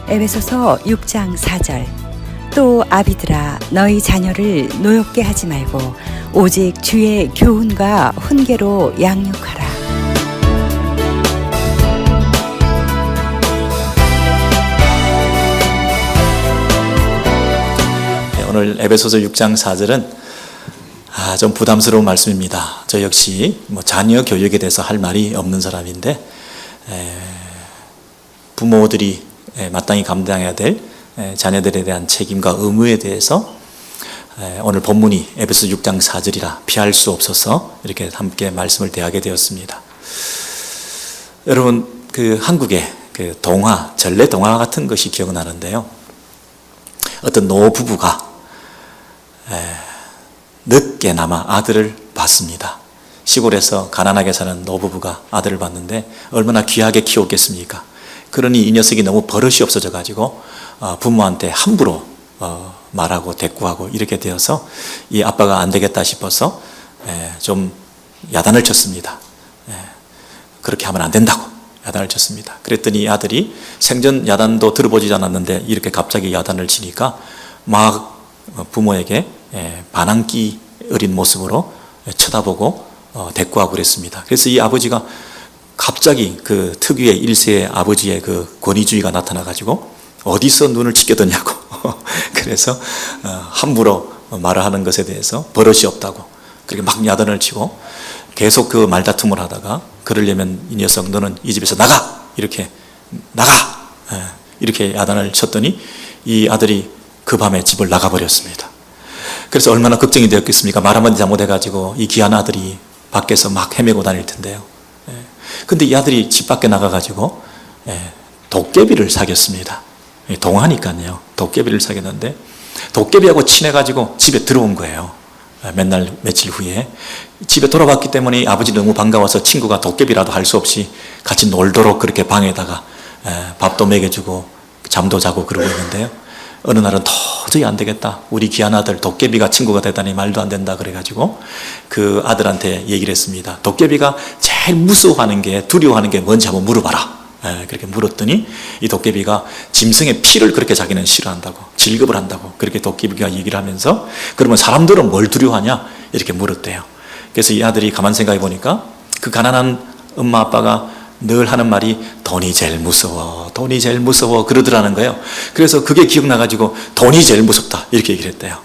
에베소서 6장 4절. 또 아비들아 너희 자녀를 노엽게 하지 말고 오직 주의 교훈과 훈계로 양육하라. 오늘 에베소서 6장 4절은 좀 부담스러운 말씀입니다. 저 역시 자녀 교육에 대해서 할 말이 없는 사람인데 부모들이 마땅히 감당해야 될 자녀들에 대한 책임과 의무에 대해서 오늘 본문이 에베소서 6장 4절이라 피할 수 없어서 이렇게 함께 말씀을 대하게 되었습니다. 여러분 한국의 동화, 전래 동화 같은 것이 기억나는데요. 어떤 노부부가 늦게나마 아들을 봤습니다. 시골에서 가난하게 사는 노부부가 아들을 봤는데 얼마나 귀하게 키웠겠습니까? 그러니 이 녀석이 너무 버릇이 없어져 가지고 부모한테 함부로 말하고 대꾸하고 이렇게 되어서 이 아빠가 안 되겠다 싶어서 좀 야단을 쳤습니다. 그렇게 하면 안 된다고 야단을 쳤습니다. 그랬더니 이 아들이 생전 야단도 들어보지 않았는데 이렇게 갑자기 야단을 치니까 막 부모에게 반항기 어린 모습으로 쳐다보고 대꾸하고 그랬습니다. 그래서 이 아버지가 갑자기 그 특유의 1세의 아버지의 그 권위주의가 나타나가지고 어디서 눈을 치켜드냐고 그래서 함부로 말을 하는 것에 대해서 버릇이 없다고 그렇게 막 야단을 치고 계속 그 말다툼을 하다가 그러려면 이 녀석 너는 이 집에서 나가! 이렇게 나가! 이렇게 야단을 쳤더니 이 아들이 그 밤에 집을 나가버렸습니다. 그래서 얼마나 걱정이 되었겠습니까? 말 한마디 잘못해가지고 이 귀한 아들이 밖에서 막 헤매고 다닐 텐데요. 근데 이 아들이 집 밖에 나가가지고 도깨비를 사귀었습니다. 동화니까요. 도깨비를 사귀었는데 도깨비하고 친해가지고 집에 들어온 거예요. 맨날 며칠 후에 집에 돌아왔기 때문에 아버지 너무 반가워서 친구가 도깨비라도 할 수 없이 같이 놀도록 그렇게 방에다가 밥도 먹여주고 잠도 자고 그러고 있는데요. 어느 날은 도저히 안 되겠다. 우리 귀한 아들 도깨비가 친구가 되다니 말도 안 된다. 그래가지고 그 아들한테 얘기를 했습니다. 도깨비가 제일 무서워하는 게 두려워하는 게 뭔지 한번 물어봐라. 그렇게 물었더니 이 도깨비가 짐승의 피를 그렇게 자기는 싫어한다고 질급을 한다고 그렇게 도깨비가 얘기를 하면서 그러면 사람들은 뭘 두려워하냐 이렇게 물었대요. 그래서 이 아들이 가만 생각해 보니까 그 가난한 엄마 아빠가 늘 하는 말이 돈이 제일 무서워 돈이 제일 무서워 그러더라는 거예요. 그래서 그게 기억나가지고 돈이 제일 무섭다 이렇게 얘기를 했대요.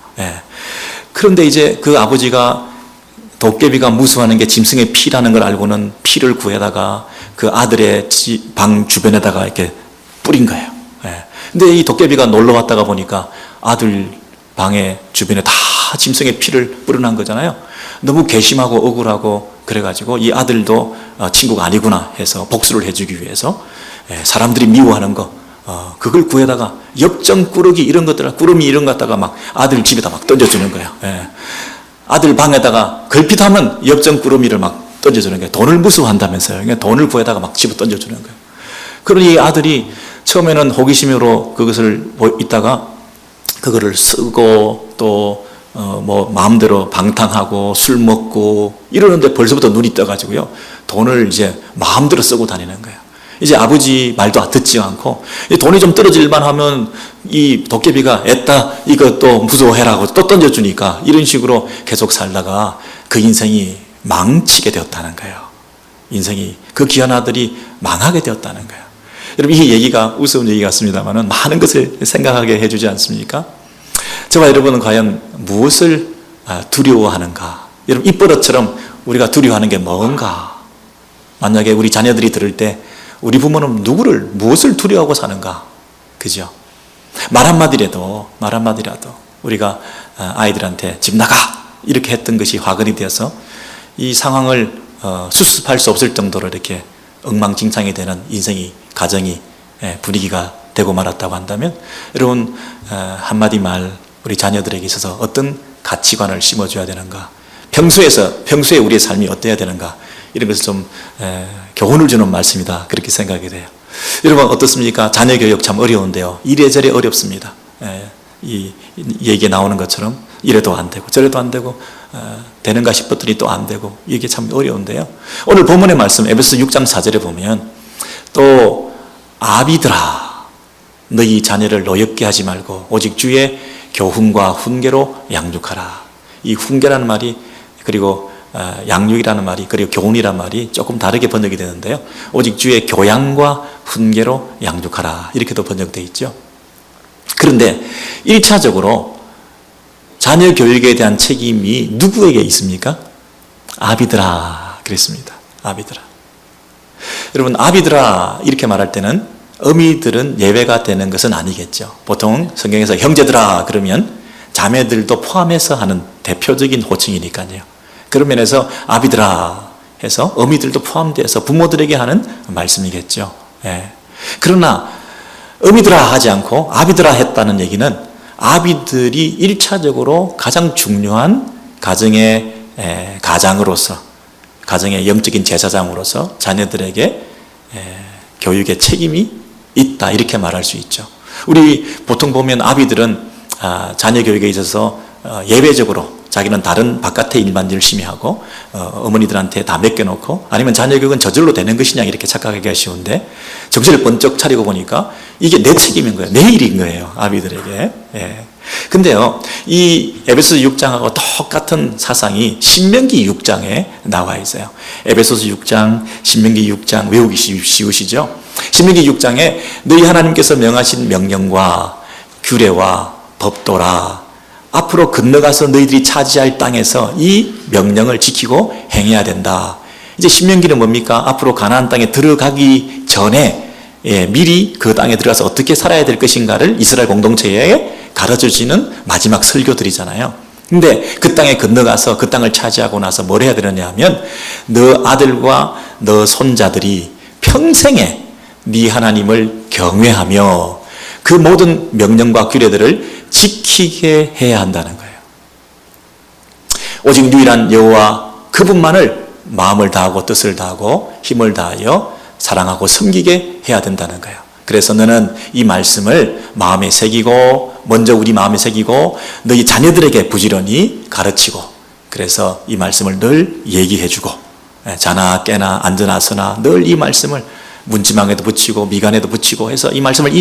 그런데 이제 그 아버지가 도깨비가 무서워하는 게 짐승의 피라는 걸 알고는 피를 구해다가 그 아들의 방 주변에다가 이렇게 뿌린 거예요. 근데 이 도깨비가 놀러 왔다가 보니까 아들 방의 주변에 다 짐승의 피를 뿌려놓은 거잖아요. 너무 괘씸하고 억울하고 그래가지고 이 아들도 친구가 아니구나 해서 복수를 해주기 위해서 사람들이 미워하는 거 그걸 구해다가 엽전꾸러기 이런 것들 꾸러미 이런 거 갖다가 막 아들 집에다 막 던져주는 거예요. 아들 방에다가 걸핏하면 엽전꾸러미를 막 던져주는 거예요. 돈을 무서워한다면서요. 그러니까 돈을 구해다가 막 집어 던져주는 거예요. 그러니 아들이 처음에는 호기심으로 그것을 있다가 그거를 쓰고 또 마음대로 방탕하고 술 먹고 이러는데 벌써부터 눈이 떠가지고요. 돈을 이제 마음대로 쓰고 다니는 거예요. 이제 아버지 말도 듣지 않고 돈이 좀 떨어질만 하면 이 도깨비가 애따 이거 또 무서워해라고 또 던져주니까 이런 식으로 계속 살다가 그 인생이 망치게 되었다는 거예요. 인생이 그 귀한 아들이 망하게 되었다는 거예요. 여러분 이 얘기가 우스운 얘기 같습니다만 많은 것을 생각하게 해주지 않습니까? 저와 여러분은 과연 무엇을 두려워하는가? 여러분 입버릇처럼 우리가 두려워하는 게 뭔가? 만약에 우리 자녀들이 들을 때 우리 부모는 무엇을 두려워하고 사는가? 그죠? 말 한마디라도 우리가 아이들한테 집 나가! 이렇게 했던 것이 화근이 되어서 이 상황을 수습할 수 없을 정도로 이렇게 엉망진창이 되는 인생이, 가정이, 분위기가 되고 말았다고 한다면 여러분 한마디 말 우리 자녀들에게 있어서 어떤 가치관을 심어줘야 되는가, 평소에 우리의 삶이 어때야 되는가, 이런 것을 좀 교훈을 주는 말씀이다, 그렇게 생각이 돼요. 여러분 어떻습니까? 자녀 교육 참 어려운데요, 이래저래 어렵습니다. 이 얘기에 나오는 것처럼 이래도 안 되고 저래도 안 되고 되는가 싶었더니 또 안 되고, 이게 참 어려운데요. 오늘 본문의 말씀 에베소 6장 4절에 보면 또 아비들아 너희 자녀를 노엽게 하지 말고 오직 주의 교훈과 훈계로 양육하라. 이 훈계라는 말이, 그리고 양육이라는 말이, 그리고 교훈이라는 말이 조금 다르게 번역이 되는데요, 오직 주의 교양과 훈계로 양육하라, 이렇게도 번역되어 있죠. 그런데 1차적으로 자녀 교육에 대한 책임이 누구에게 있습니까? 아비들아 그랬습니다. 아비들아. 여러분 아비들아 이렇게 말할 때는 어미들은 예외가 되는 것은 아니겠죠. 보통 성경에서 형제들아 그러면 자매들도 포함해서 하는 대표적인 호칭이니까요. 그런 면에서 아비들아 해서 어미들도 포함돼서 부모들에게 하는 말씀이겠죠. 그러나 어미들아 하지 않고 아비들아 했다는 얘기는 아비들이 1차적으로 가장 중요한 가정의 가장으로서, 가정의 영적인 제사장으로서 자녀들에게 교육의 책임이 있다, 이렇게 말할 수 있죠. 우리 보통 보면 아비들은 자녀 교육에 있어서 예외적으로 자기는 다른 바깥의 일만 열심히 하고 어머니들한테 다 맡겨놓고, 아니면 자녀 교육은 저절로 되는 것이냐 이렇게 착각하기가 쉬운데, 정신을 번쩍 차리고 보니까 이게 내 책임인 거예요. 내 일인 거예요, 아비들에게. 근데요, 이 에베소서 6장하고 똑같은 사상이 신명기 6장에 나와 있어요. 에베소서 6장, 신명기 6장 외우기 쉬우시죠? 신명기 6장에 너희 하나님께서 명하신 명령과 규례와 법도라, 앞으로 건너가서 너희들이 차지할 땅에서 이 명령을 지키고 행해야 된다. 이제 신명기는 뭡니까? 앞으로 가나안 땅에 들어가기 전에 미리 그 땅에 들어가서 어떻게 살아야 될 것인가를 이스라엘 공동체에 가르쳐주시는 마지막 설교들이잖아요. 근데 그 땅에 건너가서 그 땅을 차지하고 나서 뭘 해야 되느냐 하면, 너 아들과 너 손자들이 평생에 네 하나님을 경외하며 그 모든 명령과 규례들을 지키게 해야 한다는 거예요. 오직 유일한 여호와 그분만을 마음을 다하고 뜻을 다하고 힘을 다하여 사랑하고 섬기게 해야 된다는 거예요. 그래서 너는 이 말씀을 마음에 새기고, 먼저 우리 마음에 새기고 너희 자녀들에게 부지런히 가르치고, 그래서 이 말씀을 늘 얘기해주고, 자나 깨나 앉으나 서나 늘 이 말씀을 문지방에도 붙이고 미간에도 붙이고 해서 이 말씀을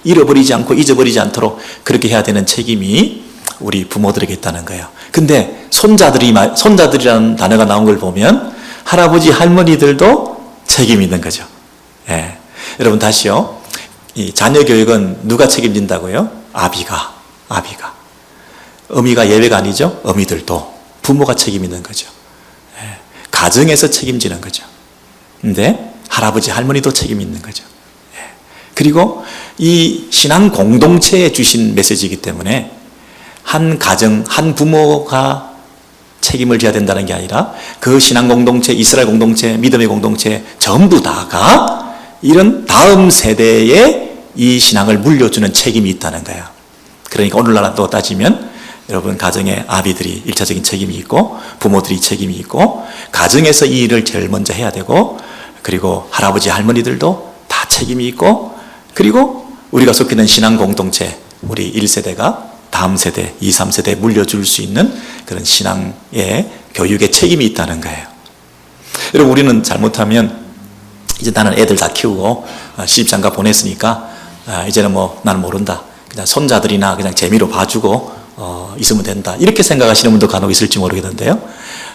잃어버리지 않고 잊어버리지 않도록 그렇게 해야 되는 책임이 우리 부모들에게 있다는 거예요. 근데 손자들이라는 단어가 나온 걸 보면 할아버지 할머니들도 책임이 있는 거죠. 여러분 다시요, 이 자녀 교육은 누가 책임진다고요? 아비가. 어미가 예외가 아니죠. 어미들도 부모가 책임 있는 거죠. 가정에서 책임지는 거죠. 근데 할아버지 할머니도 책임 있는 거죠. 그리고 이 신앙 공동체에 주신 메시지이기 때문에 한 가정, 한 부모가 책임을 져야 된다는 게 아니라 그 신앙 공동체, 이스라엘 공동체, 믿음의 공동체 전부 다가 이런 다음 세대에 이 신앙을 물려주는 책임이 있다는 거예요. 그러니까 오늘날 또 따지면 여러분 가정에 아비들이 1차적인 책임이 있고 부모들이 책임이 있고, 가정에서 이 일을 제일 먼저 해야 되고, 그리고 할아버지 할머니들도 다 책임이 있고, 그리고 우리가 속해 있는 신앙 공동체, 우리 1세대가 다음 세대, 2, 3세대에 물려줄 수 있는 그런 신앙의 교육의 책임이 있다는 거예요. 여러분 우리는 잘못하면 이제 나는 애들 다 키우고 시집장가 보냈으니까 이제는 뭐 나는 모른다, 그냥 손자들이나 그냥 재미로 봐주고 있으면 된다, 이렇게 생각하시는 분도 간혹 있을지 모르겠는데요,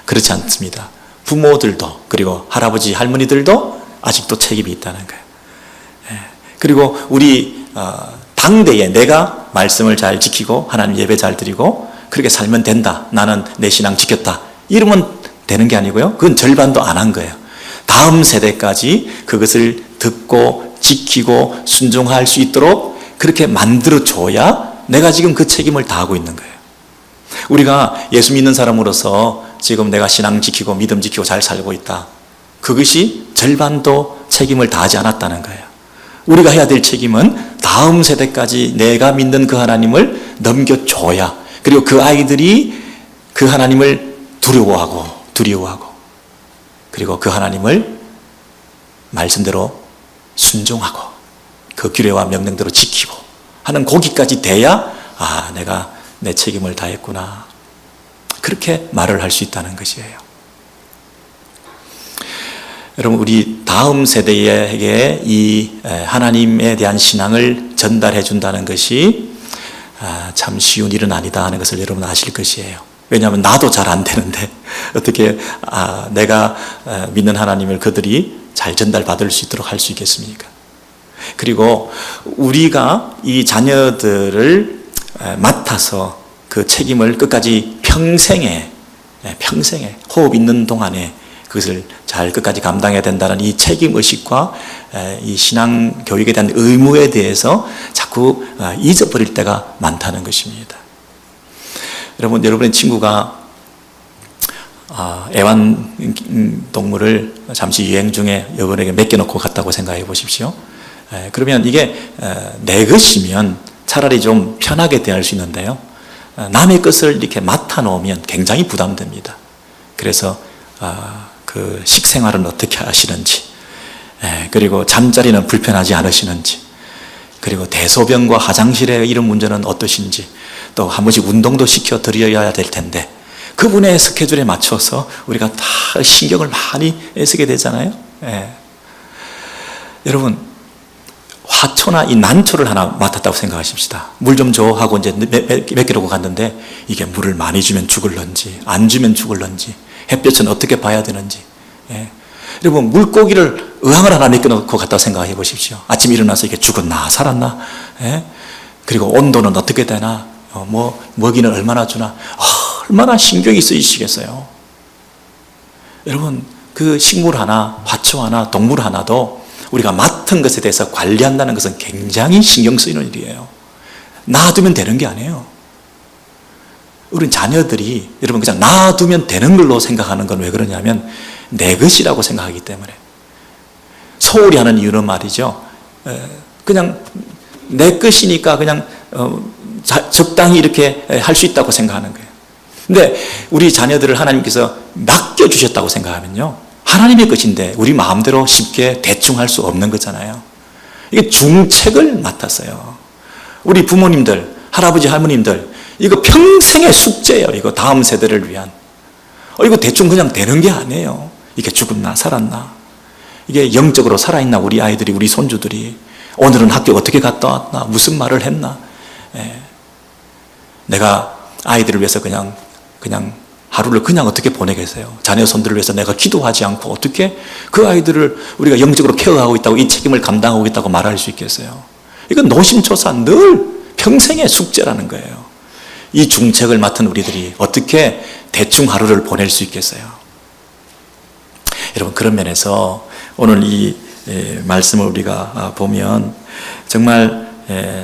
그렇지 않습니다. 부모들도 그리고 할아버지 할머니들도 아직도 책임이 있다는 거예요. 그리고 우리 당대에 내가 말씀을 잘 지키고 하나님 예배 잘 드리고 그렇게 살면 된다, 나는 내 신앙 지켰다, 이러면 되는 게 아니고요, 그건 절반도 안 한 거예요. 다음 세대까지 그것을 듣고 지키고 순종할 수 있도록 그렇게 만들어줘야 내가 지금 그 책임을 다하고 있는 거예요. 우리가 예수 믿는 사람으로서 지금 내가 신앙 지키고 믿음 지키고 잘 살고 있다, 그것이 절반도 책임을 다하지 않았다는 거예요. 우리가 해야 될 책임은 다음 세대까지 내가 믿는 그 하나님을 넘겨줘야, 그리고 그 아이들이 그 하나님을 두려워하고 그리고 그 하나님을 말씀대로 순종하고 그 규례와 명령대로 지키고 하는 거기까지 돼야 내가 내 책임을 다했구나, 그렇게 말을 할 수 있다는 것이에요. 여러분, 우리 다음 세대에게 이 하나님에 대한 신앙을 전달해 준다는 것이 참 쉬운 일은 아니다 하는 것을 여러분 아실 것이에요. 왜냐하면 나도 잘 안 되는데 어떻게 내가 믿는 하나님을 그들이 잘 전달받을 수 있도록 할 수 있겠습니까? 그리고 우리가 이 자녀들을 맡아서 그 책임을 끝까지 평생에 호흡 있는 동안에 그것을 잘 끝까지 감당해야 된다는 이 책임의식과 이 신앙 교육에 대한 의무에 대해서 자꾸 잊어버릴 때가 많다는 것입니다. 여러분, 여러분의 친구가 애완동물을 잠시 여행 중에 여러분에게 맡겨놓고 갔다고 생각해 보십시오. 그러면 이게 내 것이면 차라리 좀 편하게 대할 수 있는데요, 남의 것을 이렇게 맡아놓으면 굉장히 부담됩니다. 그래서 그 식생활은 어떻게 하시는지, 그리고 잠자리는 불편하지 않으시는지, 그리고 대소변과 화장실의 이런 문제는 어떠신지, 또 한 번씩 운동도 시켜드려야 될 텐데 그분의 스케줄에 맞춰서 우리가 다 신경을 많이 쓰게 되잖아요. 여러분, 화초나 이 난초를 하나 맡았다고 생각하십시다. 물 좀 줘 하고 이제 맡기려고 갔는데 이게 물을 많이 주면 죽을런지 안 주면 죽을런지, 햇볕은 어떻게 봐야 되는지. 여러분, 물고기를 어항을 하나 맡겨놓고 갔다고 생각해 보십시오. 아침에 일어나서 이게 죽었나 살았나, 그리고 온도는 어떻게 되나, 먹이는 얼마나 주나, 얼마나 신경이 쓰이시겠어요. 여러분, 그 식물 하나, 화초 하나, 동물 하나도 우리가 맡은 것에 대해서 관리한다는 것은 굉장히 신경 쓰이는 일이에요. 놔두면 되는 게 아니에요. 우리 자녀들이 여러분 그냥 놔두면 되는 걸로 생각하는 건 왜 그러냐면 내 것이라고 생각하기 때문에. 소홀히 하는 이유는 말이죠, 그냥 내 것이니까 그냥 적당히 이렇게 할 수 있다고 생각하는 거예요. 근데 우리 자녀들을 하나님께서 맡겨주셨다고 생각하면요, 하나님의 것인데 우리 마음대로 쉽게 대충 할 수 없는 거잖아요. 이게 중책을 맡았어요. 우리 부모님들, 할아버지 할머님들, 이거 평생의 숙제예요. 이거 다음 세대를 위한. 이거 대충 그냥 되는 게 아니에요. 이게 죽었나 살았나, 이게 영적으로 살아있나 우리 아이들이, 우리 손주들이, 오늘은 학교 어떻게 갔다 왔나, 무슨 말을 했나. 내가 아이들을 위해서 그냥 하루를 그냥 어떻게 보내겠어요? 자녀 손들을 위해서 내가 기도하지 않고 어떻게 그 아이들을 우리가 영적으로 케어하고 있다고, 이 책임을 감당하고 있다고 말할 수 있겠어요? 이건 노심초사 늘 평생의 숙제라는 거예요. 이 중책을 맡은 우리들이 어떻게 대충 하루를 보낼 수 있겠어요? 여러분, 그런 면에서 오늘 이 말씀을 우리가 보면 정말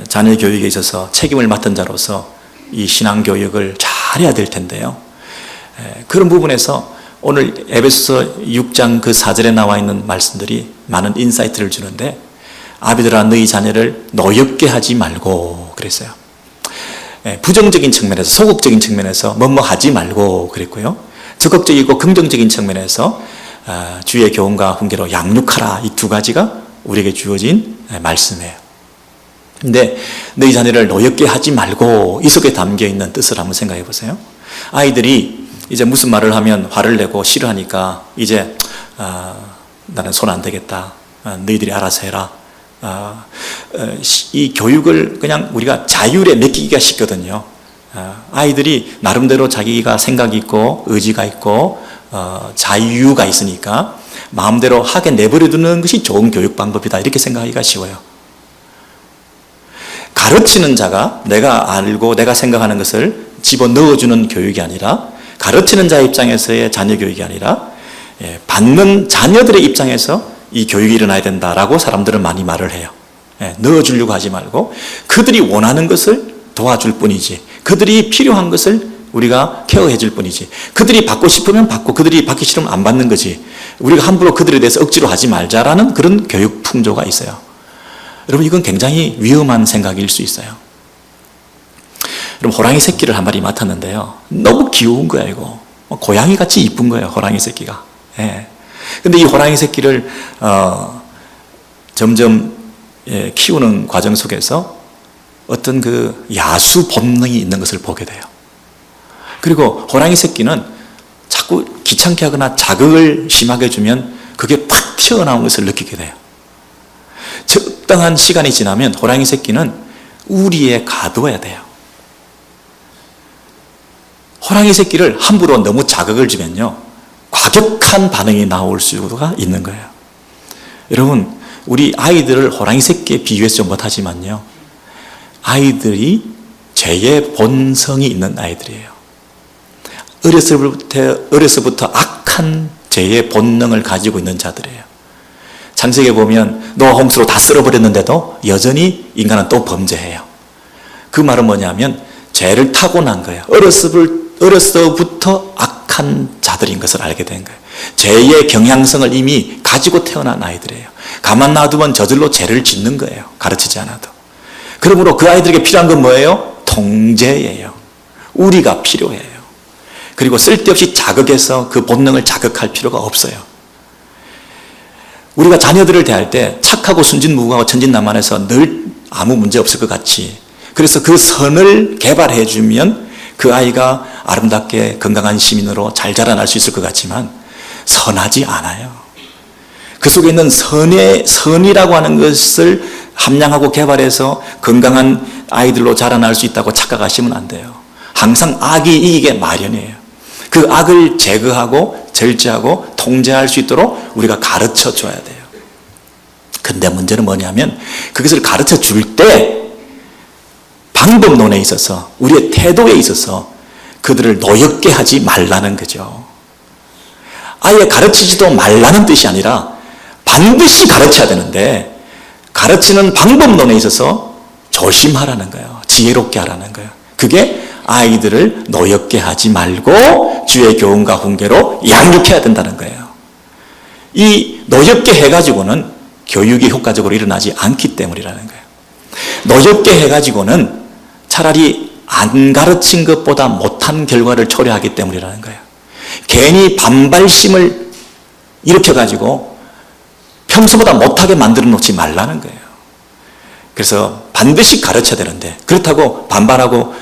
자녀 교육에 있어서 책임을 맡은 자로서 이 신앙교육을 잘해야 될 텐데요, 그런 부분에서 오늘 에베소서 6장 그 4절에 나와 있는 말씀들이 많은 인사이트를 주는데, 아비들아 너희 자녀를 노엽게 하지 말고 그랬어요. 부정적인 측면에서, 소극적인 측면에서 뭐뭐 하지 말고 그랬고요, 적극적이고 긍정적인 측면에서 주의 교훈과 훈계로 양육하라, 이 두 가지가 우리에게 주어진 말씀이에요. 근데 너희 자녀를 노엽게 하지 말고, 이 속에 담겨있는 뜻을 한번 생각해 보세요. 아이들이 이제 무슨 말을 하면 화를 내고 싫어하니까 이제 나는 손 안 대겠다, 너희들이 알아서 해라, 이 교육을 그냥 우리가 자율에 맡기기가 쉽거든요. 아이들이 나름대로 자기가 생각이 있고 의지가 있고 자유가 있으니까 마음대로 하게 내버려 두는 것이 좋은 교육 방법이다, 이렇게 생각하기가 쉬워요. 가르치는 자가 내가 알고 내가 생각하는 것을 집어넣어주는 교육이 아니라, 가르치는 자의 입장에서의 자녀 교육이 아니라 받는 자녀들의 입장에서 이 교육이 일어나야 된다라고 사람들은 많이 말을 해요. 넣어주려고 하지 말고 그들이 원하는 것을 도와줄 뿐이지, 그들이 필요한 것을 우리가 케어해 줄 뿐이지, 그들이 받고 싶으면 받고 그들이 받기 싫으면 안 받는 거지, 우리가 함부로 그들에 대해서 억지로 하지 말자라는 그런 교육 풍조가 있어요. 여러분, 이건 굉장히 위험한 생각일 수 있어요. 여러분, 호랑이 새끼를 한 마리 맡았는데요. 너무 귀여운 거야, 이거. 고양이 같이 이쁜 거예요, 호랑이 새끼가. 예. 근데 이 호랑이 새끼를, 점점, 키우는 과정 속에서 어떤 그 야수 본능이 있는 것을 보게 돼요. 그리고 호랑이 새끼는 자꾸 귀찮게 하거나 자극을 심하게 주면 그게 팍 튀어나온 것을 느끼게 돼요. 적당한 시간이 지나면 호랑이 새끼는 우리에 가둬야 돼요. 호랑이 새끼를 함부로 너무 자극을 주면요, 과격한 반응이 나올 수가 있는 거예요. 여러분, 우리 아이들을 호랑이 새끼에 비유해서 좀 못하지만요, 아이들이 죄의 본성이 있는 아이들이에요. 어려서부터 악한 죄의 본능을 가지고 있는 자들이에요. 창세기에 보면 노아 홍수로 다 쓸어버렸는데도 여전히 인간은 또 범죄해요. 그 말은 뭐냐면 죄를 타고난 거예요. 어려서부터 악한 자들인 것을 알게 된 거예요. 죄의 경향성을 이미 가지고 태어난 아이들이에요. 가만 놔두면 저절로 죄를 짓는 거예요, 가르치지 않아도. 그러므로 그 아이들에게 필요한 건 뭐예요? 통제예요. 우리가 필요해요. 그리고 쓸데없이 자극해서 그 본능을 자극할 필요가 없어요. 우리가 자녀들을 대할 때 착하고 순진무구하고 천진난만해서 늘 아무 문제 없을 것 같이, 그래서 그 선을 개발해 주면 그 아이가 아름답게 건강한 시민으로 잘 자라날 수 있을 것 같지만 선하지 않아요. 그 속에 있는 선이라고 하는 것을 함량하고 개발해서 건강한 아이들로 자라날 수 있다고 착각하시면 안 돼요. 항상 악이 이기게 마련이에요. 그 악을 제거하고 절제하고 통제할 수 있도록 우리가 가르쳐 줘야 돼요. 근데 문제는 뭐냐면 그것을 가르쳐 줄 때 방법론에 있어서, 우리의 태도에 있어서 그들을 노엽게 하지 말라는 거죠. 아예 가르치지도 말라는 뜻이 아니라 반드시 가르쳐야 되는데, 가르치는 방법론에 있어서 조심하라는 거예요. 지혜롭게 하라는 거예요. 그게 아이들을 노엽게 하지 말고 주의 교훈과 훈계로 양육해야 된다는 거예요. 이 노엽게 해가지고는 교육이 효과적으로 일어나지 않기 때문이라는 거예요. 노엽게 해가지고는 차라리 안 가르친 것보다 못한 결과를 초래하기 때문이라는 거예요. 괜히 반발심을 일으켜가지고 평소보다 못하게 만들어 놓지 말라는 거예요. 그래서 반드시 가르쳐야 되는데, 그렇다고 반발하고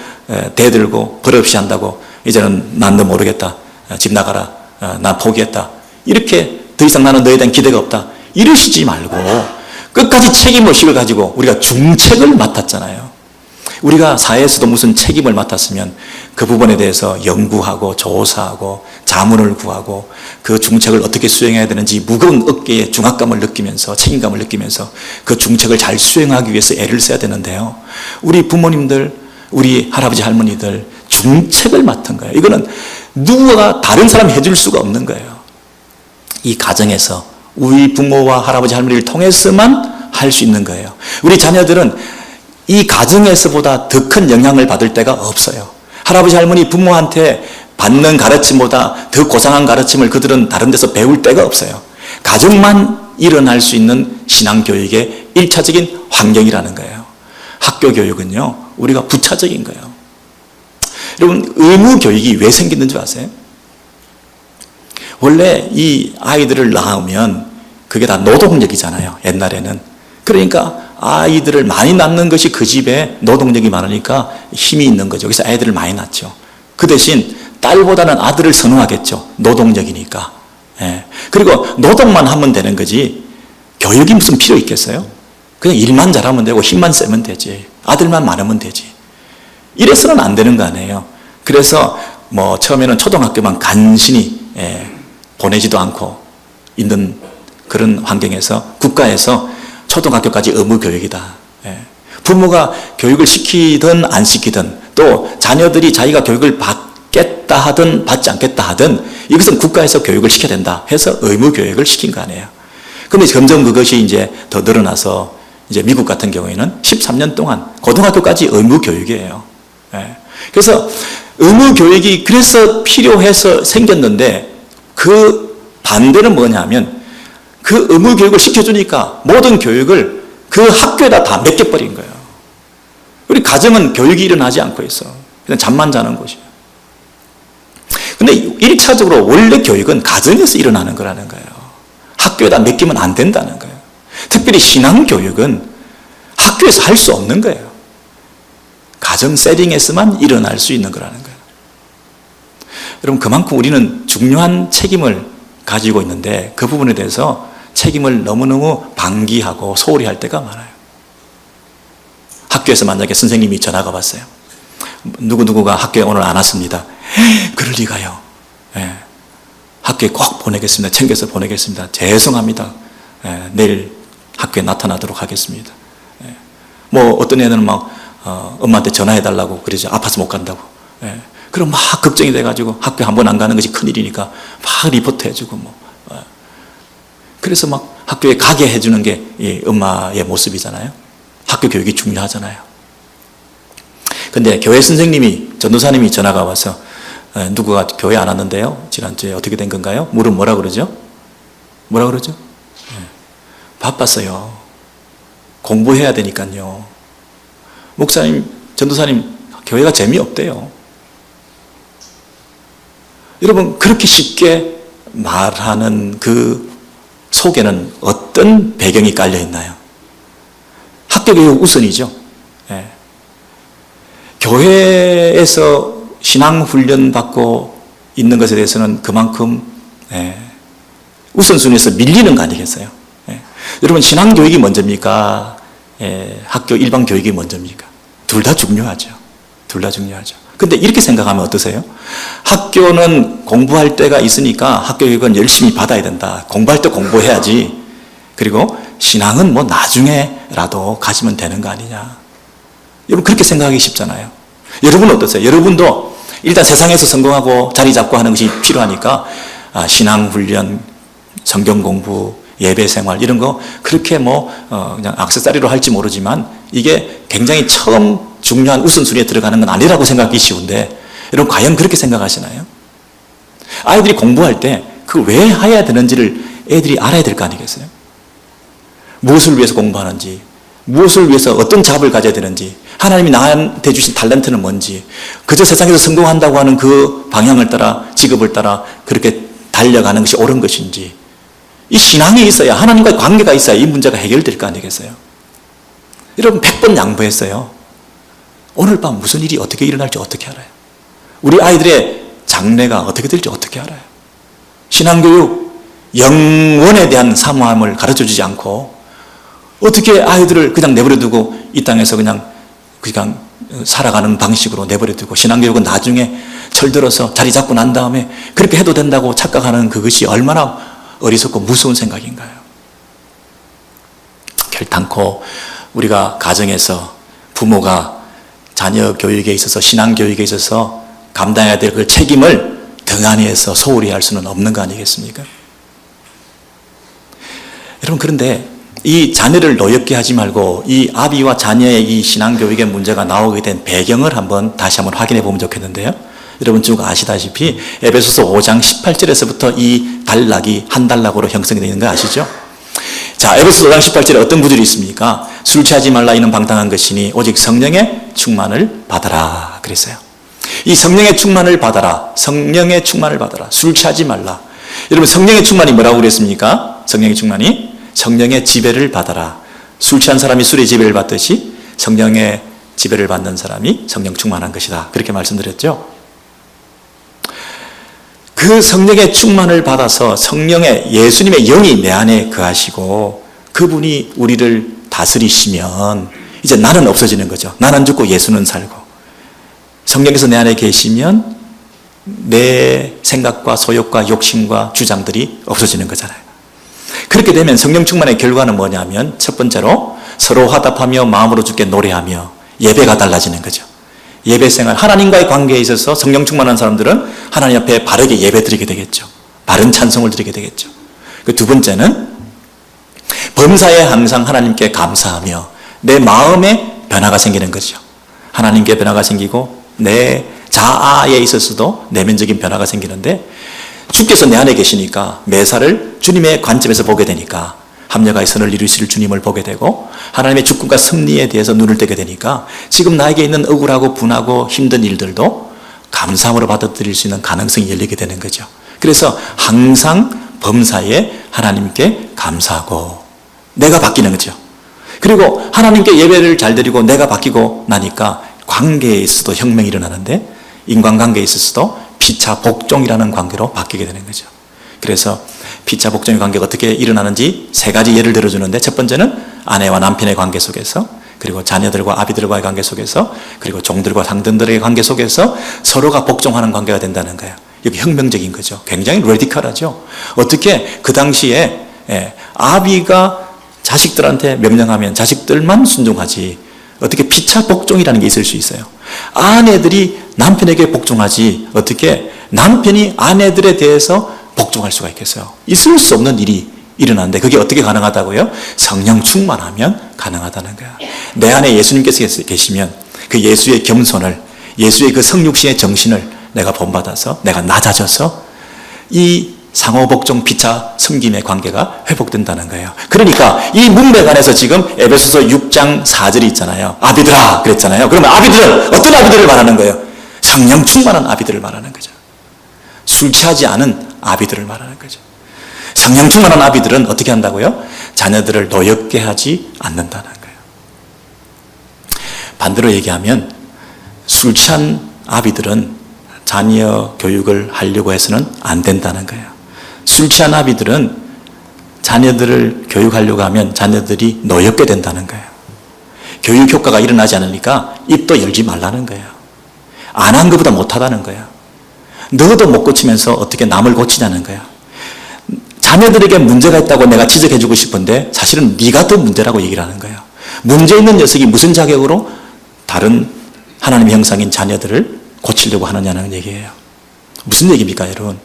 대들고 버릇없이 한다고 이제는 난도 모르겠다, 집 나가라, 나 포기했다, 이렇게 더 이상 나는 너에 대한 기대가 없다, 이러시지 말고 끝까지 책임의식을 가지고, 우리가 중책을 맡았잖아요. 우리가 사회에서도 무슨 책임을 맡았으면 그 부분에 대해서 연구하고 조사하고 자문을 구하고 그 중책을 어떻게 수행해야 되는지 무거운 어깨에 중압감을 느끼면서, 책임감을 느끼면서 그 중책을 잘 수행하기 위해서 애를 써야 되는데요, 우리 부모님들, 우리 할아버지 할머니들 중책을 맡은 거예요. 이거는 누가 다른 사람이 해줄 수가 없는 거예요. 이 가정에서 우리 부모와 할아버지 할머니를 통해서만 할 수 있는 거예요. 우리 자녀들은 이 가정에서보다 더 큰 영향을 받을 때가 없어요. 할아버지 할머니 부모한테 받는 가르침보다 더 고상한 가르침을 그들은 다른 데서 배울 데가 없어요. 가정만 일어날 수 있는 신앙교육의 1차적인 환경이라는 거예요. 학교 교육은요, 우리가 부차적인 거예요. 여러분, 의무교육이 왜 생기는 줄 아세요? 원래 이 아이들을 낳으면 그게 다 노동력이잖아요, 옛날에는. 그러니까 아이들을 많이 낳는 것이 그 집에 노동력이 많으니까 힘이 있는 거죠. 그래서 아이들을 많이 낳죠. 그 대신 딸보다는 아들을 선호하겠죠, 노동력이니까. 예. 그리고 노동만 하면 되는 거지 교육이 무슨 필요 있겠어요? 그냥 일만 잘하면 되고 힘만 세면 되지, 아들만 많으면 되지. 이래서는 안 되는 거 아니에요. 그래서 뭐 처음에는 초등학교만 간신히 보내지도 않고 있는 그런 환경에서 국가에서 초등학교까지 의무교육이다. 부모가 교육을 시키든 안 시키든, 또 자녀들이 자기가 교육을 받겠다 하든 받지 않겠다 하든 이것은 국가에서 교육을 시켜야 된다 해서 의무교육을 시킨 거 아니에요. 그런데 점점 그것이 이제 더 늘어나서 이제 미국 같은 경우에는 13년 동안 고등학교까지 의무교육이에요. 그래서 의무교육이 그래서 필요해서 생겼는데, 그 반대는 뭐냐면 그 의무교육을 시켜주니까 모든 교육을 그 학교에다 다 맡겨버린 거예요. 우리 가정은 교육이 일어나지 않고 있어. 그냥 잠만 자는 곳이에요. 근데 1차적으로 원래 교육은 가정에서 일어나는 거라는 거예요. 학교에다 맡기면 안 된다는 거예요. 특별히 신앙교육은 학교에서 할 수 없는 거예요. 가정 세팅에서만 일어날 수 있는 거라는 거예요. 여러분, 그만큼 우리는 중요한 책임을 가지고 있는데 그 부분에 대해서 책임을 너무너무 방기하고 소홀히 할 때가 많아요. 학교에서 만약에 선생님이 전화가 왔어요. 누구누구가 학교에 오늘 안 왔습니다. 그럴 리가요. 예. 학교에 꼭 보내겠습니다. 챙겨서 보내겠습니다. 죄송합니다. 예. 내일 학교에 나타나도록 하겠습니다. 예. 뭐 어떤 애들은 막 엄마한테 전화해달라고 그러죠. 아파서 못 간다고. 예. 그럼 막 걱정이 돼가지고 학교 한 번 안 가는 것이 큰일이니까 막 리포트 해주고 뭐. 예. 그래서 막 학교에 가게 해주는 게 이 엄마의 모습이잖아요. 학교 교육이 중요하잖아요. 근데 교회 선생님이, 전도사님이 전화가 와서 누구가 교회 안 왔는데요? 지난주에 어떻게 된 건가요? 물으면 뭐라 그러죠? 뭐라 그러죠? 바빴어요. 공부해야 되니까요. 목사님, 전도사님, 교회가 재미없대요. 여러분, 그렇게 쉽게 말하는 그 속에는 어떤 배경이 깔려 있나요? 학교 교육 우선이죠. 예. 교회에서 신앙훈련 받고 있는 것에 대해서는 그만큼 우선순위에서 밀리는 거 아니겠어요? 예. 여러분, 신앙교육이 먼저입니까? 학교 일반 교육이 먼저입니까? 둘 다 중요하죠. 둘 다 중요하죠. 근데 이렇게 생각하면 어떠세요? 학교는 공부할 때가 있으니까 학교 교육은 열심히 받아야 된다. 공부할 때 공부해야지. 그리고 신앙은 뭐 나중에라도 가지면 되는 거 아니냐. 여러분, 그렇게 생각하기 쉽잖아요. 여러분은 어떠세요? 여러분도 일단 세상에서 성공하고 자리 잡고 하는 것이 필요하니까 신앙훈련, 성경 공부, 예배 생활 이런 거 그렇게 뭐 그냥 액세서리로 할지 모르지만 이게 굉장히 처음 중요한 우선순위에 들어가는 건 아니라고 생각하기 쉬운데 여러분, 과연 그렇게 생각하시나요? 아이들이 공부할 때 그 왜 해야 되는지를 애들이 알아야 될 거 아니겠어요? 무엇을 위해서 공부하는지, 무엇을 위해서 어떤 작업을 가져야 되는지, 하나님이 나한테 주신 탤런트는 뭔지, 그저 세상에서 성공한다고 하는 그 방향을 따라, 직업을 따라 그렇게 달려가는 것이 옳은 것인지, 이 신앙이 있어야, 하나님과의 관계가 있어야 이 문제가 해결될 거 아니겠어요? 여러분, 100번 양보했어요. 오늘 밤 무슨 일이 어떻게 일어날지 어떻게 알아요? 우리 아이들의 장래가 어떻게 될지 어떻게 알아요? 신앙교육, 영원에 대한 사모함을 가르쳐주지 않고 어떻게 아이들을 그냥 내버려두고 이 땅에서 그냥 살아가는 방식으로 내버려두고 신앙교육은 나중에 철들어서 자리 잡고 난 다음에 그렇게 해도 된다고 착각하는 그것이 얼마나 어리석고 무서운 생각인가요? 결단코 우리가 가정에서 부모가 자녀 교육에 있어서 신앙교육에 있어서 감당해야 될 그 책임을 등한히해서 소홀히 할 수는 없는 거 아니겠습니까? 여러분, 그런데 이 자녀를 노엽게 하지 말고 이 아비와 자녀의 이 신앙교육의 문제가 나오게 된 배경을 다시 한번 확인해 보면 좋겠는데요. 여러분 쭉 아시다시피 에베소서 5장 18절에서부터 이 단락이 한 단락으로 형성이 되는 거 아시죠? 자, 에베소서 5장 18절에 어떤 구절이 있습니까? 술 취하지 말라 이는 방탕한 것이니 오직 성령의 충만을 받아라 그랬어요. 이 성령의 충만을 받아라. 성령의 충만을 받아라. 술 취하지 말라. 여러분, 성령의 충만이 뭐라고 그랬습니까? 성령의 충만이 성령의 지배를 받아라. 술 취한 사람이 술의 지배를 받듯이 성령의 지배를 받는 사람이 성령 충만한 것이다. 그렇게 말씀드렸죠. 그 성령의 충만을 받아서 성령의 예수님의 영이 내 안에 거하시고 그분이 우리를 다스리시면 이제 나는 없어지는 거죠. 나는 죽고 예수는 살고. 성령께서 내 안에 계시면 내 생각과 소욕과 욕심과 주장들이 없어지는 거잖아요. 그렇게 되면 성령 충만의 결과는 뭐냐면 첫 번째로 서로 화답하며 마음으로 주께 노래하며 예배가 달라지는 거죠. 예배 생활, 하나님과의 관계에 있어서 성령 충만한 사람들은 하나님 앞에 바르게 예배 드리게 되겠죠. 바른 찬송을 드리게 되겠죠. 그 두 번째는 범사에 항상 하나님께 감사하며 내 마음에 변화가 생기는 거죠. 하나님께 변화가 생기고 내 자아에 있어서도 내면적인 변화가 생기는데 주께서 내 안에 계시니까 매사를 주님의 관점에서 보게 되니까 합력하여 선을 이루실 주님을 보게 되고 하나님의 주권과 섭리에 대해서 눈을 뜨게 되니까 지금 나에게 있는 억울하고 분하고 힘든 일들도 감사함으로 받아들일 수 있는 가능성이 열리게 되는 거죠. 그래서 항상 범사에 하나님께 감사하고 내가 바뀌는 거죠. 그리고 하나님께 예배를 잘 드리고 내가 바뀌고 나니까 관계에 있어서도 혁명이 일어나는데 인간관계에 있어서도 피차 복종이라는 관계로 바뀌게 되는 거죠. 그래서 피차 복종의 관계가 어떻게 일어나는지 세 가지 예를 들어주는데 첫 번째는 아내와 남편의 관계 속에서 그리고 자녀들과 아비들과의 관계 속에서 그리고 종들과 상등들의 관계 속에서 서로가 복종하는 관계가 된다는 거예요. 이게 혁명적인 거죠. 굉장히 레디컬하죠. 어떻게 그 당시에 아비가 자식들한테 명령하면 자식들만 순종하지 어떻게 피차 복종이라는 게 있을 수 있어요. 아내들이 남편에게 복종하지 어떻게 남편이 아내들에 대해서 복종할 수가 있겠어요. 있을 수 없는 일이 일어나는데 그게 어떻게 가능하다고요? 성령 충만하면 가능하다는 거야. 내 안에 예수님께서 계시면 그 예수의 겸손을 예수의 그 성육신의 정신을 내가 본받아서 내가 낮아져서 이 상호복종 피차 섬김의 관계가 회복된다는 거예요. 그러니까 이 문맥 안에서 지금 에베소서 6장 4절이 있잖아요. 아비들아 그랬잖아요. 그러면 아비들은 어떤 아비들을 말하는 거예요? 성령 충만한 아비들을 말하는 거죠. 술 취하지 않은 아비들을 말하는 거죠. 성령 충만한 아비들은 어떻게 한다고요? 자녀들을 노엽게 하지 않는다는 거예요. 반대로 얘기하면 술 취한 아비들은 자녀 교육을 하려고 해서는 안 된다는 거예요. 술 취한 아비들은 자녀들을 교육하려고 하면 자녀들이 노엽게 된다는 거예요. 교육 효과가 일어나지 않으니까 입도 열지 말라는 거예요. 안 한 것보다 못하다는 거예요. 너도 못 고치면서 어떻게 남을 고치냐는 거예요. 자녀들에게 문제가 있다고 내가 지적해 주고 싶은데 사실은 네가 더 문제라고 얘기를 하는 거예요. 문제 있는 녀석이 무슨 자격으로 다른 하나님의 형상인 자녀들을 고치려고 하느냐는 얘기예요. 무슨 얘기입니까 여러분?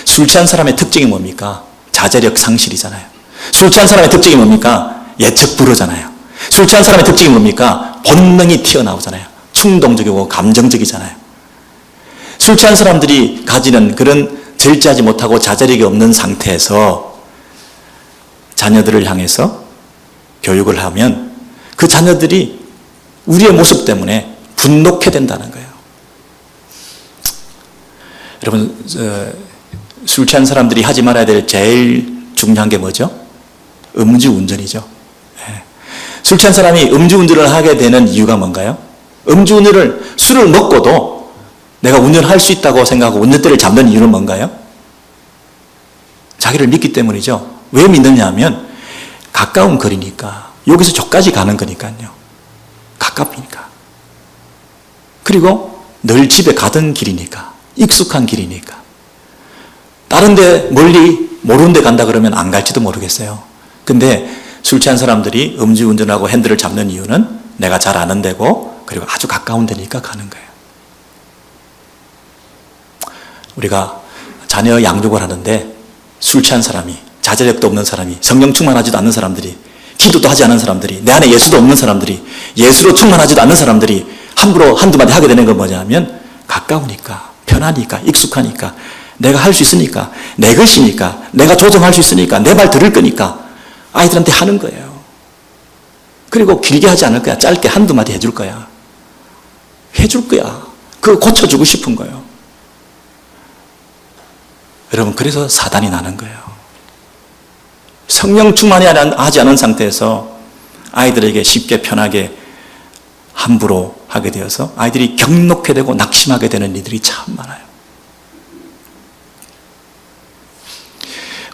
술 취한 사람의 특징이 뭡니까? 자제력 상실이잖아요. 술 취한 사람의 특징이 뭡니까? 예측 불허잖아요. 술 취한 사람의 특징이 뭡니까? 본능이 튀어나오잖아요. 충동적이고 감정적이잖아요. 술 취한 사람들이 가지는 그런 절제하지 못하고 자제력이 없는 상태에서 자녀들을 향해서 교육을 하면 그 자녀들이 우리의 모습 때문에 분노케 된다는 거예요. 여러분 술 취한 사람들이 하지 말아야 될 제일 중요한 게 뭐죠? 음주운전이죠. 술 취한 사람이 음주운전을 하게 되는 이유가 뭔가요? 음주운전을 술을 먹고도 내가 운전할 수 있다고 생각하고 운전대를 잡는 이유는 뭔가요? 자기를 믿기 때문이죠. 왜 믿느냐 하면 가까운 거리니까. 여기서 저까지 가는 거니까요. 가깝으니까. 그리고 늘 집에 가던 길이니까. 익숙한 길이니까. 다른 데 멀리 모르는 데 간다 그러면 안 갈지도 모르겠어요. 근데 술 취한 사람들이 음주운전하고 핸들을 잡는 이유는 내가 잘 아는 데고 그리고 아주 가까운 데니까 가는 거예요. 우리가 자녀 양육을 하는데 술 취한 사람이, 자제력도 없는 사람이, 성령 충만하지도 않는 사람들이, 기도도 하지 않은 사람들이, 내 안에 예수도 없는 사람들이, 예수로 충만하지도 않는 사람들이 함부로 한두 마디 하게 되는 건 뭐냐면 가까우니까, 편하니까, 익숙하니까, 내가 할 수 있으니까, 내 것이니까, 내가 조정할 수 있으니까, 내 말 들을 거니까 아이들한테 하는 거예요. 그리고 길게 하지 않을 거야. 짧게 한두 마디 해줄 거야. 해줄 거야. 그거 고쳐주고 싶은 거예요. 여러분, 그래서 사단이 나는 거예요. 성령 충만이 하지 않은 상태에서 아이들에게 쉽게 편하게 함부로 하게 되어서 아이들이 격노게 되고 낙심하게 되는 일들이 참 많아요.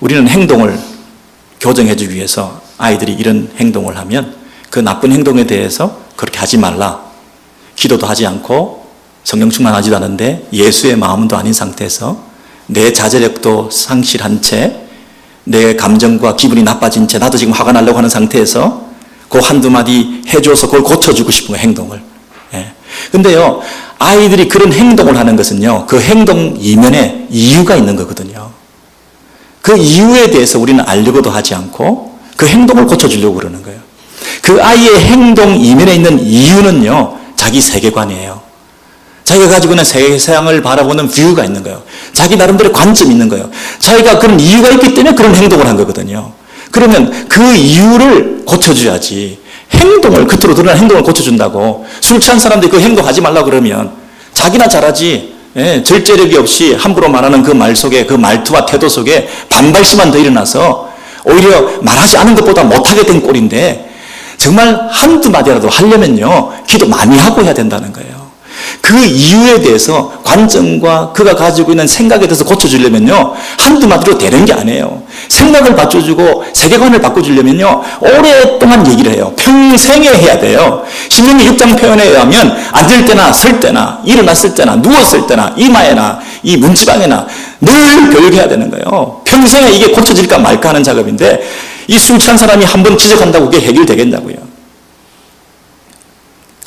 우리는 행동을 교정해 주기 위해서 아이들이 이런 행동을 하면 그 나쁜 행동에 대해서 그렇게 하지 말라. 기도도 하지 않고 성령 충만하지도 않은데 예수의 마음도 아닌 상태에서 내 자제력도 상실한 채 내 감정과 기분이 나빠진 채 나도 지금 화가 나려고 하는 상태에서 그 한두 마디 해줘서 그걸 고쳐주고 싶은 거예요, 행동을. 근데요, 아이들이 그런 행동을 하는 것은요, 그 행동 이면에 이유가 있는 거거든요. 그 이유에 대해서 우리는 알려고도 하지 않고 그 행동을 고쳐주려고 그러는 거예요. 그 아이의 행동 이면에 있는 이유는요, 자기 세계관이에요. 자기가 가지고 있는 세상을 바라보는 뷰가 있는 거예요. 자기 나름대로 관점이 있는 거예요. 자기가 그런 이유가 있기 때문에 그런 행동을 한 거거든요. 그러면 그 이유를 고쳐줘야지. 행동을, 겉으로 드러난 행동을 고쳐준다고. 술 취한 사람들이 그 행동하지 말라 그러면 자기나 잘하지. 예, 절제력이 없이 함부로 말하는 그 말 속에, 그 말투와 태도 속에 반발심만 더 일어나서 오히려 말하지 않은 것보다 못하게 된 꼴인데, 정말 한두 마디라도 하려면요, 기도 많이 하고 해야 된다는 거예요. 그 이유에 대해서, 관점과 그가 가지고 있는 생각에 대해서 고쳐주려면요, 한두 마디로 되는 게 아니에요. 생각을 바꿔주고 세계관을 바꿔주려면요, 오랫동안 얘기를 해요. 평생에 해야 돼요. 신명기 6장 표현에 의하면 앉을 때나 설 때나 일어났을 때나 누웠을 때나 이마에나 이 문지방에나 늘 교육해야 되는 거예요. 평생에 이게 고쳐질까 말까 하는 작업인데, 이 술 취한 사람이 한번 지적한다고 그게 해결되겠냐고요.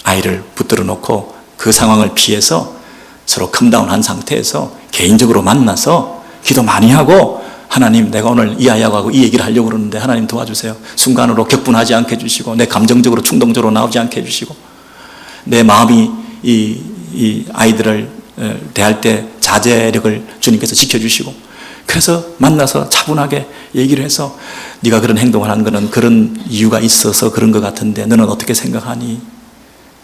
아이를 붙들어 놓고 그 상황을 피해서 서로 컴다운한 상태에서 개인적으로 만나서 기도 많이 하고, 하나님, 내가 오늘 이 아이하고 이 얘기를 하려고 그러는데 하나님 도와주세요. 순간으로 격분하지 않게 해주시고, 내 감정적으로 충동적으로 나오지 않게 해주시고, 내 마음이 이 아이들을 대할 때 자제력을 주님께서 지켜주시고, 그래서 만나서 차분하게 얘기를 해서, 네가 그런 행동을 하는 거는 그런 이유가 있어서 그런 것 같은데 너는 어떻게 생각하니?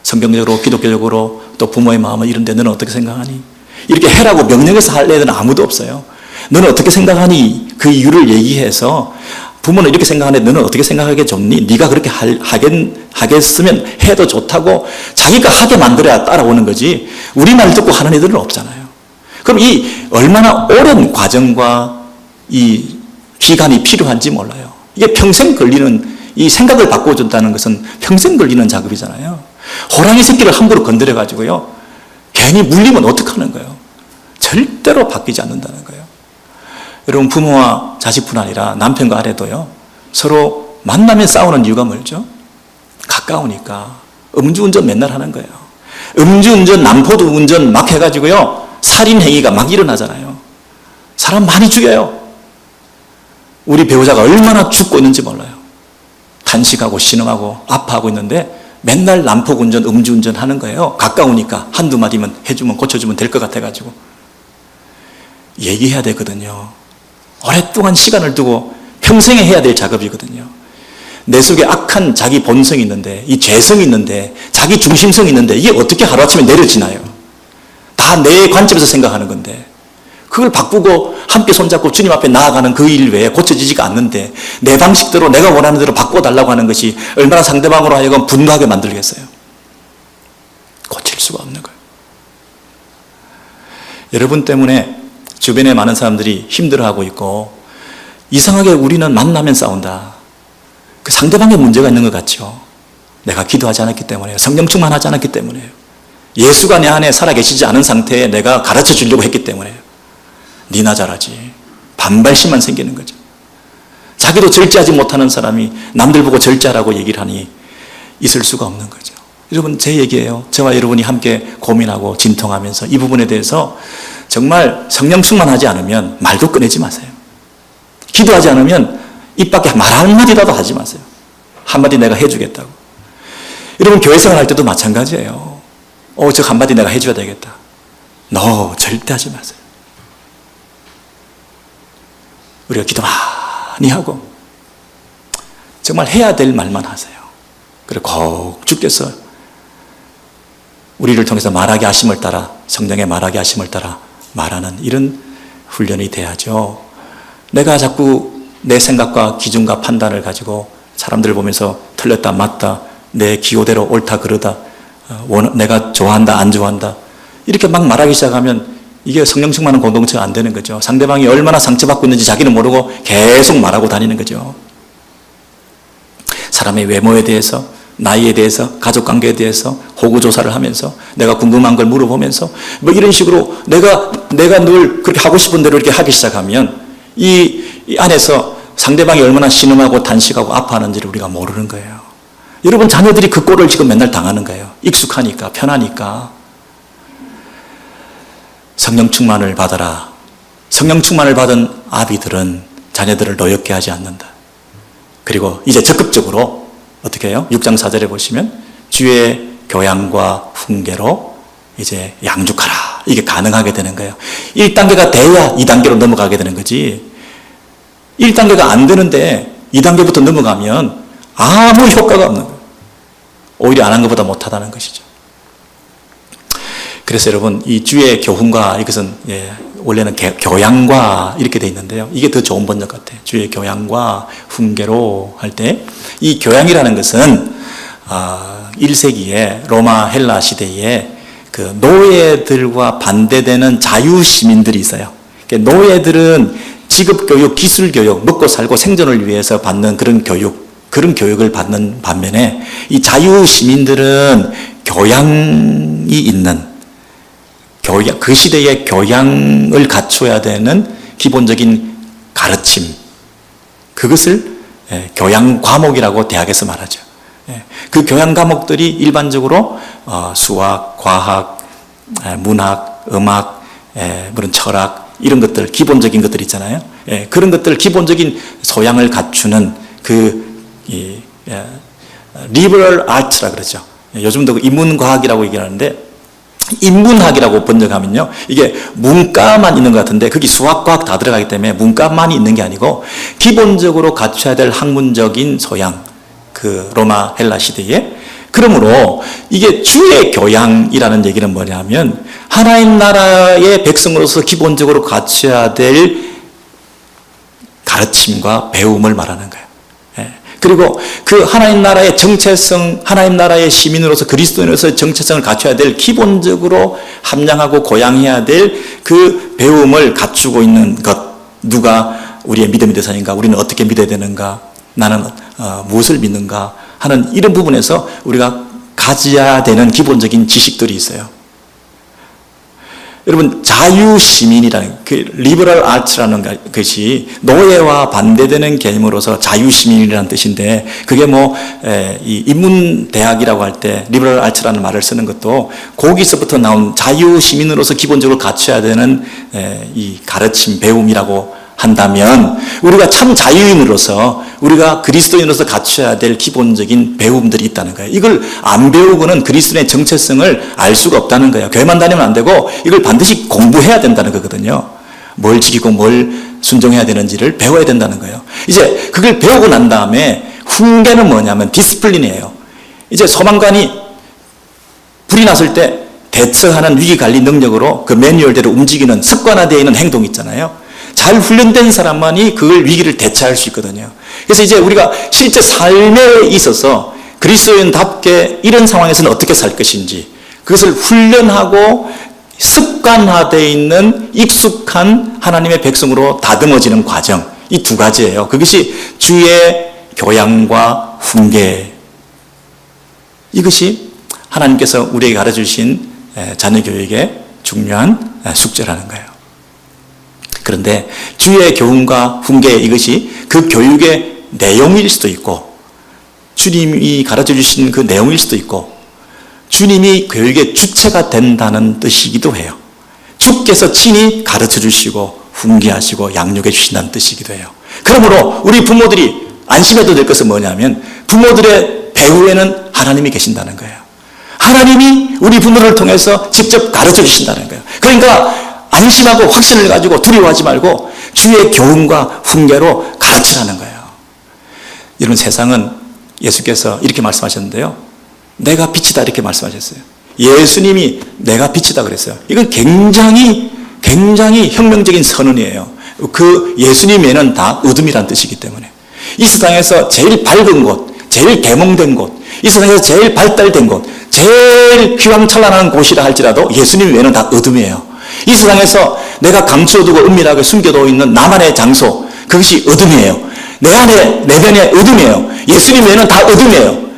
성경적으로, 기독교적으로, 또 부모의 마음은 이런데 너는 어떻게 생각하니? 이렇게 해라고 명령해서 할 애들은 아무도 없어요. 너는 어떻게 생각하니? 그 이유를 얘기해서, 부모는 이렇게 생각하는데 너는 어떻게 생각하기에 좋니? 네가 그렇게 하겠으면 해도 좋다고 자기가 하게 만들어야 따라오는 거지, 우리 말 듣고 하는 애들은 없잖아요. 그럼 이 얼마나 오랜 과정과 이 기간이 필요한지 몰라요. 이게 평생 걸리는, 이 생각을 바꿔준다는 것은 평생 걸리는 작업이잖아요. 호랑이 새끼를 함부로 건드려가지고요, 괜히 물리면 어떡하는 거예요? 절대로 바뀌지 않는다는 거예요. 여러분, 부모와 자식뿐 아니라 남편과 아내도요, 서로 만나면 싸우는 이유가 뭐죠? 가까우니까. 음주운전 맨날 하는 거예요. 음주운전, 남포도 운전 막 해가지고요, 살인행위가 막 일어나잖아요. 사람 많이 죽여요. 우리 배우자가 얼마나 죽고 있는지 몰라요. 탄식하고 신음하고 아파하고 있는데 맨날 난폭운전, 음주운전 하는 거예요. 가까우니까 한두 마디만 해주면, 고쳐주면 될 것 같아가지고. 얘기해야 되거든요. 오랫동안 시간을 두고 평생에 해야 될 작업이거든요. 내 속에 악한 자기 본성이 있는데, 이 죄성이 있는데, 자기 중심성이 있는데, 이게 어떻게 하루아침에 내려지나요? 다 내 관점에서 생각하는 건데, 그걸 바꾸고 함께 손잡고 주님 앞에 나아가는 그 일 외에 고쳐지지가 않는데, 내 방식대로 내가 원하는 대로 바꿔달라고 하는 것이 얼마나 상대방으로 하여금 분노하게 만들겠어요. 고칠 수가 없는 거예요. 여러분 때문에 주변에 많은 사람들이 힘들어하고 있고, 이상하게 우리는 만나면 싸운다. 그 상대방에 문제가 있는 것 같죠. 내가 기도하지 않았기 때문에요. 성령 충만하지 않았기 때문에요. 예수가 내 안에 살아계시지 않은 상태에 내가 가르쳐 주려고 했기 때문에요. 니나 잘하지. 반발심만 생기는 거죠. 자기도 절제하지 못하는 사람이 남들 보고 절제하라고 얘기를 하니 있을 수가 없는 거죠. 여러분, 제 얘기예요. 저와 여러분이 함께 고민하고 진통하면서 이 부분에 대해서 정말 성령 충만하지 않으면 말도 꺼내지 마세요. 기도하지 않으면 입 밖에 말 한마디라도 하지 마세요. 한마디 내가 해주겠다고. 여러분, 교회 생활할 때도 마찬가지예요. 저 한마디 내가 해줘야 되겠다. No, 절대 하지 마세요. 우리가 기도 많이 하고 정말 해야 될 말만 하세요. 그리고 꼭 주께서 우리를 통해서 말하게 하심을 따라, 성령의 말하게 하심을 따라 말하는 이런 훈련이 돼야죠. 내가 자꾸 내 생각과 기준과 판단을 가지고 사람들을 보면서 틀렸다 맞다, 내 기호대로 옳다 그르다, 내가 좋아한다 안 좋아한다 이렇게 막 말하기 시작하면 이게 성령 충만한 공동체가 안 되는 거죠. 상대방이 얼마나 상처받고 있는지 자기는 모르고 계속 말하고 다니는 거죠. 사람의 외모에 대해서, 나이에 대해서, 가족관계에 대해서 호구조사를 하면서 내가 궁금한 걸 물어보면서 뭐 이런 식으로 내가 늘 그렇게 하고 싶은 대로 이렇게 하기 시작하면 이 안에서 상대방이 얼마나 신음하고 탄식하고 아파하는지를 우리가 모르는 거예요. 여러분, 자녀들이 그 꼴을 지금 맨날 당하는 거예요. 익숙하니까, 편하니까. 성령 충만을 받아라. 성령 충만을 받은 아비들은 자녀들을 노엽게 하지 않는다. 그리고 이제 적극적으로 어떻게 해요? 6장 4절에 보시면 주의 교양과 훈계로 이제 양육하라. 이게 가능하게 되는 거예요. 1단계가 돼야 2단계로 넘어가게 되는 거지. 1단계가 안 되는데 2단계부터 넘어가면 아무 효과가 없는 거예요. 오히려 안 한 것보다 못하다는 것이죠. 그래서 여러분, 이 주의 교훈과 이것은 원래는 교양과 이렇게 돼 있는데요. 이게 더 좋은 번역 같아요. 주의 교양과 훈계로 할 때 이 교양이라는 것은 1세기에 로마 헬라 시대에 그 노예들과 반대되는 자유시민들이 있어요. 노예들은 직업교육, 기술교육, 먹고 살고 생존을 위해서 받는 그런 교육을 받는 반면에 이 자유시민들은 교양이 있는 그 시대의 교양을 갖춰야 되는 기본적인 가르침, 그것을 교양 과목이라고 대학에서 말하죠. 그 교양 과목들이 일반적으로 수학, 과학, 문학, 음악, 물론 철학, 이런 것들, 기본적인 것들 있잖아요. 그런 것들 기본적인 소양을 갖추는 liberal arts라 그러죠. 요즘도 그 인문과학이라고 얘기하는데, 인문학이라고 번역하면요, 이게 문과만 있는 것 같은데 거기 수학, 과학 다 들어가기 때문에 문과만 있는 게 아니고 기본적으로 갖춰야 될 학문적인 소양, 그 로마 헬라 시대에. 그러므로 이게 주의 교양이라는 얘기는 뭐냐면 하나님 나라의 백성으로서 기본적으로 갖춰야 될 가르침과 배움을 말하는 거예요. 그리고 그 하나님 나라의 정체성, 하나님 나라의 시민으로서 그리스도인으로서의 정체성을 갖춰야 될, 기본적으로 함양하고 고양해야 될 그 배움을 갖추고 있는 것. 누가 우리의 믿음의 대상인가? 우리는 어떻게 믿어야 되는가? 나는 무엇을 믿는가? 하는 이런 부분에서 우리가 가져야 되는 기본적인 지식들이 있어요. 여러분, 자유시민이라는 그 리버럴 아트라는 것이 노예와 반대되는 개념으로서 자유시민이라는 뜻인데, 그게 이 인문대학이라고 할 때 리버럴 아트라는 말을 쓰는 것도 거기서부터 나온 자유시민으로서 기본적으로 갖춰야 되는 이 가르침, 배움이라고 한다면, 우리가 참 자유인으로서, 우리가 그리스도인으로서 갖춰야 될 기본적인 배움들이 있다는 거예요. 이걸 안 배우고는 그리스도인의 정체성을 알 수가 없다는 거예요. 교회만 다니면 안 되고 이걸 반드시 공부해야 된다는 거거든요. 뭘 지키고 뭘 순종해야 되는지를 배워야 된다는 거예요. 이제 그걸 배우고 난 다음에 훈계는 뭐냐면 디스플린이에요. 이제 소방관이 불이 났을 때 대처하는 위기관리 능력으로 그 매뉴얼대로 움직이는 습관화되어 있는 행동이 있잖아요. 잘 훈련된 사람만이 그걸 위기를 대처할 수 있거든요. 그래서 이제 우리가 실제 삶에 있어서 그리스도인답게 이런 상황에서는 어떻게 살 것인지, 그것을 훈련하고 습관화되어 있는 익숙한 하나님의 백성으로 다듬어지는 과정, 이 두 가지예요. 그것이 주의 교양과 훈계. 이것이 하나님께서 우리에게 가르쳐주신 자녀 교육의 중요한 숙제라는 거예요. 그런데 주의 교훈과 훈계, 이것이 그 교육의 내용일 수도 있고, 주님이 가르쳐 주신 그 내용일 수도 있고, 주님이 교육의 주체가 된다는 뜻이기도 해요. 주께서 친히 가르쳐 주시고 훈계하시고 양육해 주신다는 뜻이기도 해요. 그러므로 우리 부모들이 안심해도 될 것은 뭐냐면, 부모들의 배후에는 하나님이 계신다는 거예요. 하나님이 우리 부모를 통해서 직접 가르쳐 주신다는 거예요. 그러니까 안심하고 확신을 가지고 두려워하지 말고 주의 교훈과 훈계로 가르치라는 거예요. 여러분, 세상은 예수께서 이렇게 말씀하셨는데요, 내가 빛이다 이렇게 말씀하셨어요. 예수님이 내가 빛이다 그랬어요. 이건 굉장히 혁명적인 선언이에요. 그 예수님에는 다 어둠이란 뜻이기 때문에. 이 세상에서 제일 밝은 곳, 제일 계몽된 곳, 이 세상에서 제일 발달된 곳, 제일 휘황찬란한 곳이라 할지라도 예수님 외에는 다 어둠이에요. 이 세상에서 내가 감추어두고 은밀하게 숨겨두고 있는 나만의 장소, 그것이 어둠이에요. 내 안에, 내면의 어둠이에요. 예수님 외에는 다 어둠이에요.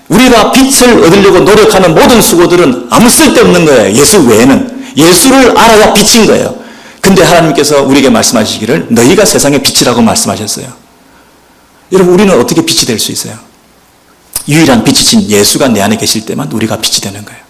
우리가 빛을 얻으려고 노력하는 모든 수고들은 아무 쓸데없는 거예요. 예수 외에는. 예수를 알아야 빛인 거예요. 근데 하나님께서 우리에게 말씀하시기를 너희가 세상의 빛이라고 말씀하셨어요. 여러분, 우리는 어떻게 빛이 될 수 있어요? 유일한 빛이신 예수가 내 안에 계실 때만 우리가 빛이 되는 거예요.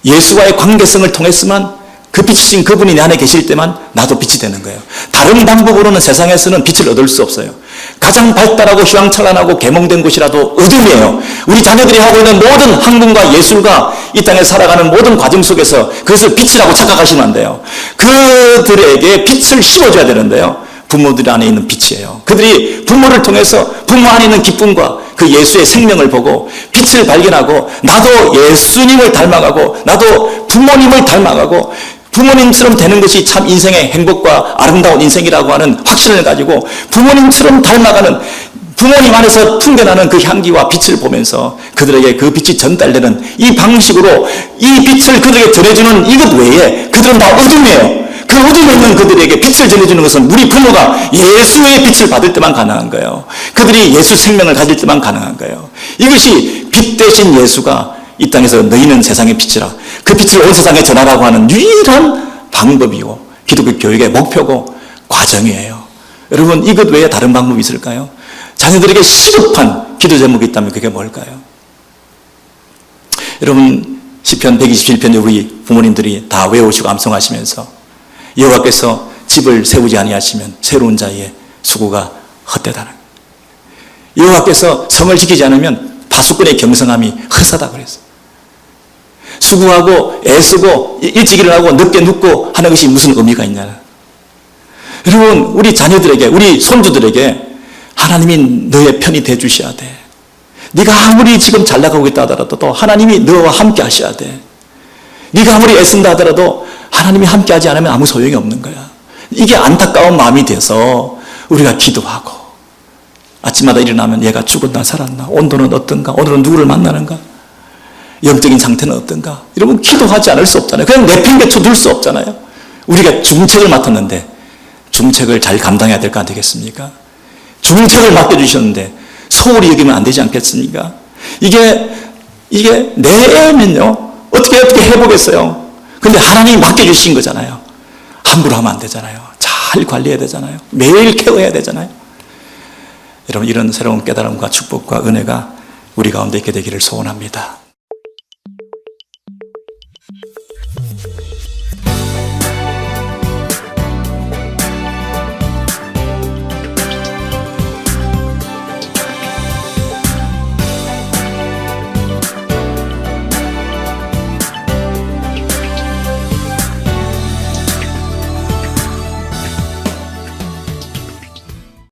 예수와의 관계성을 통해서만, 그 빛이신 그분이 내 안에 계실 때만 나도 빛이 되는 거예요. 다른 방법으로는 세상에서는 빛을 얻을 수 없어요. 가장 발달하고 휘황찬란하고 계몽된 곳이라도 어둠이에요. 우리 자녀들이 하고 있는 모든 학문과 예술과 이 땅에 살아가는 모든 과정 속에서 그것을 빛이라고 착각하시면 안 돼요. 그들에게 빛을 심어줘야 되는데요, 부모들 안에 있는 빛이에요. 그들이 부모를 통해서 부모 안에 있는 기쁨과 그 예수의 생명을 보고 빛을 발견하고 나도 예수님을 닮아가고 나도 부모님을 닮아가고 부모님처럼 되는 것이 참 인생의 행복과 아름다운 인생이라고 하는 확신을 가지고 부모님처럼 닮아가는 부모님 안에서 풍겨나는 그 향기와 빛을 보면서 그들에게 그 빛이 전달되는 이 방식으로 이 빛을 그들에게 전해주는 이것 외에 그들은 다 어둠이에요. 그 어둠에 있는 그들에게 빛을 전해주는 것은 우리 부모가 예수의 빛을 받을 때만 가능한 거예요. 그들이 예수 생명을 가질 때만 가능한 거예요. 이것이 빛 대신 예수가 이 땅에서 너희는 세상의 빛이라 그 빛을 온 세상에 전하라고 하는 유일한 방법이고 기독교 교육의 목표고 과정이에요. 여러분 이것 외에 다른 방법이 있을까요? 자녀들에게 시급한 기도 제목이 있다면 그게 뭘까요? 여러분 시편 127편에 우리 부모님들이 다 외우시고 암송하시면서 여호와께서 집을 세우지 아니하시면 새로운 자의 수고가 헛되다는 여호와께서 성을 지키지 않으면 파수꾼의 경성함이 헛사다 그랬어요. 수고하고 애쓰고 일찍 일어나고 늦게 눕고 하는 것이 무슨 의미가 있냐. 여러분 우리 자녀들에게 우리 손주들에게 하나님이 너의 편이 되주셔야 돼. 네가 아무리 지금 잘 나가고 있다 하더라도 또 하나님이 너와 함께 하셔야 돼. 네가 아무리 애쓴다 하더라도 하나님이 함께 하지 않으면 아무 소용이 없는 거야. 이게 안타까운 마음이 돼서 우리가 기도하고 아침마다 일어나면 얘가 죽었나 살았나 온도는 어떤가 오늘은 누구를 만나는가 영적인 상태는 어떤가 이러면 기도하지 않을 수 없잖아요. 그냥 내팽개쳐 둘 수 없잖아요. 우리가 중책을 맡았는데 중책을 잘 감당해야 될 거 아니겠습니까? 중책을 맡겨주셨는데 소홀히 여기면 안 되지 않겠습니까? 이게 내 애면요 어떻게 해보겠어요. 근데 하나님이 맡겨주신 거잖아요. 함부로 하면 안 되잖아요. 잘 관리해야 되잖아요. 매일 케어해야 되잖아요. 여러분 이런 새로운 깨달음과 축복과 은혜가 우리 가운데 있게 되기를 소원합니다.